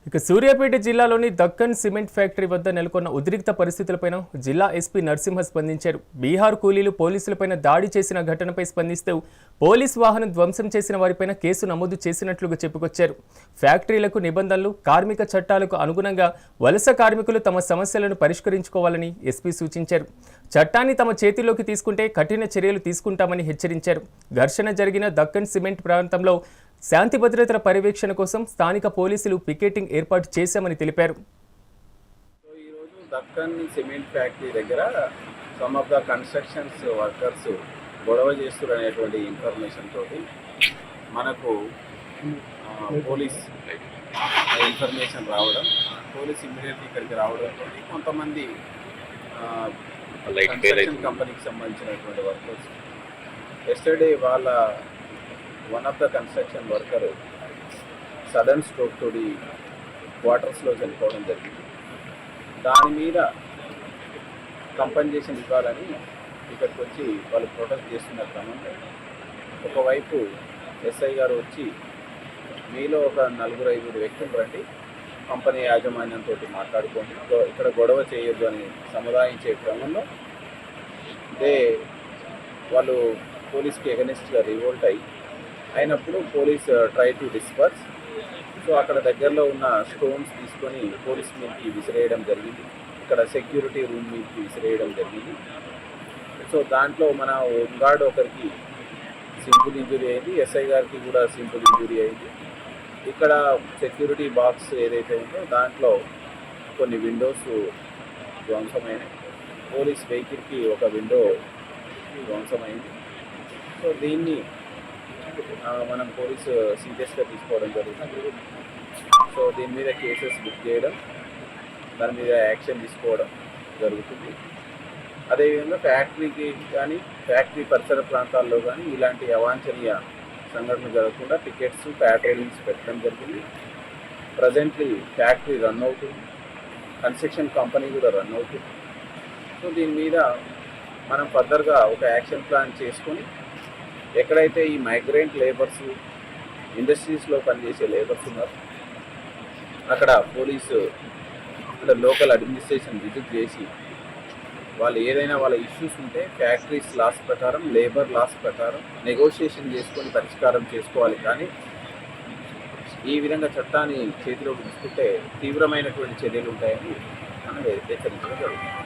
ఇక సూర్యాపేట జిల్లాలోని Deccan cement factory వద్ద నెలకొన్న ఉద్రిక్త పరిస్థితులపైన జిల్లా ఎస్పీ నరసింహ స్పందించారు. బీహార్ కూలీలు పోలీసులపైన దాడి చేసిన ఘటనపై స్పందిస్తూ పోలీస్ వాహనం ధ్వంసం చేసిన వారిపైన కేసు నమోదు చేసినట్లుగా చెప్పుకొచ్చారు. ఫ్యాక్టరీలకు నిబంధనలు, కార్మిక చట్టాలకు అనుగుణంగా వలస కార్మికులు తమ సమస్యలను పరిష్కరించుకోవాలని ఎస్పీ సూచించారు. చట్టాన్ని తమ చేతిలోకి తీసుకుంటే కఠిన చర్యలు తీసుకుంటామని హెచ్చరించారు. ఘర్షణ జరిగిన దక్కన్ సిమెంట్ ప్రాంతంలో శాంతి భద్రతల పర్యవేక్షణ కోసం స్థానిక పోలీసులు పికెటింగ్ ఏర్పాటు చేశామని తెలిపారు. ఈరోజు దక్కన్ సిమెంట్ ఫ్యాక్టరీ దగ్గర some of the constructions workers గొడవ చేస్తున్నటువంటి ఇన్ఫర్మేషన్ తోటి మనకు పోలీస్ ఇన్ఫర్మేషన్ రావడం, పోలీస్ ఇమ్మీడియట్లీ ఇక్కడికి రావడంతో కొంతమంది కన్స్ట్రక్షన్ కంపెనీకి సంబంధించినటువంటి వర్కర్స్ ఎస్టర్డే వాళ్ళ one of the construction worker sudden stroke తోటి క్వార్టర్స్లో చనిపోవడం జరిగింది. దాని మీద కంపెన్సేషన్ ఇవ్వాలని ఇక్కడికి వచ్చి వాళ్ళు ప్రొటెస్ట్ చేస్తున్న క్రమంలో ఒకవైపు ఎస్ఐ గారు వచ్చి మీలో ఒక 4-5 వ్యక్తులు రండి, కంపెనీ యాజమాన్యంతో మాట్లాడుకోండి, ఇక్కడ గొడవ చేయొద్దు అని సముదాయించే క్రమంలో వాళ్ళు పోలీస్కి ఎగనెస్ట్గా రివోల్ట్ అయినప్పుడు police try to disperse. So అక్కడ దగ్గరలో ఉన్న స్టోన్స్ తీసుకొని పోలీస్ మీదకి విసిరేయడం జరిగింది, ఇక్కడ సెక్యూరిటీ రూమ్ మీదకి విసిరేయడం జరిగింది. సో దాంట్లో మన హోంగార్డ్ ఒకరికి సింపుల్ ఇంజురీ అయింది, ఎస్ఐ గారికి కూడా సింపుల్ ఇంజురీ అయింది. ఇక్కడ సెక్యూరిటీ బాక్స్ ఏదైతే ఉందో దాంట్లో కొన్ని విండోస్ ధ్వంసమైనవి, పోలీస్ వెహికల్కి ఒక విండో ధ్వంసమైంది. సో దీన్ని మనం పోలీసు సీరియస్గా తీసుకోవడం జరుగుతుంది. సో దీని మీద కేసెస్ బుక్ చేయడం, దాని మీద యాక్షన్ తీసుకోవడం జరుగుతుంది. అదేవిధంగా ఫ్యాక్టరీకి కానీ ఫ్యాక్టరీ పరిసర ప్రాంతాల్లో కానీ ఇలాంటి అవాంఛనీయ సంఘటనలు జరగకుండా టికెట్స్, ప్యాట్రోలింగ్స్ పెట్టడం జరిగింది. ప్రజెంట్లీ ఫ్యాక్టరీ రన్ అవుతుంది, కన్స్ట్రక్షన్ కంపెనీ కూడా రన్ అవుతుంది. సో దీని మీద మనం ఫర్దర్గా ఒక యాక్షన్ ప్లాన్ చేసుకొని ఎక్కడైతే ఈ మైగ్రెంట్ లేబర్స్, ఇండస్ట్రీస్లో పనిచేసే లేబర్స్ ఉన్నారు అక్కడ పోలీసు లోకల్ అడ్మినిస్ట్రేషన్ విజిట్ చేసి వాళ్ళు ఏదైనా వాళ్ళ ఇష్యూస్ ఉంటే ఫ్యాక్టరీస్ లాస్ ప్రకారం, లేబర్ లాస్ ప్రకారం నెగోషియేషన్ చేసుకొని పరిష్కారం చేసుకోవాలి. కానీ ఈ విధంగా చట్టాన్ని చేతిలోకి తీసుకుంటే తీవ్రమైనటువంటి చర్యలు ఉంటాయని మనం హెచ్చరించడం జరుగుతుంది.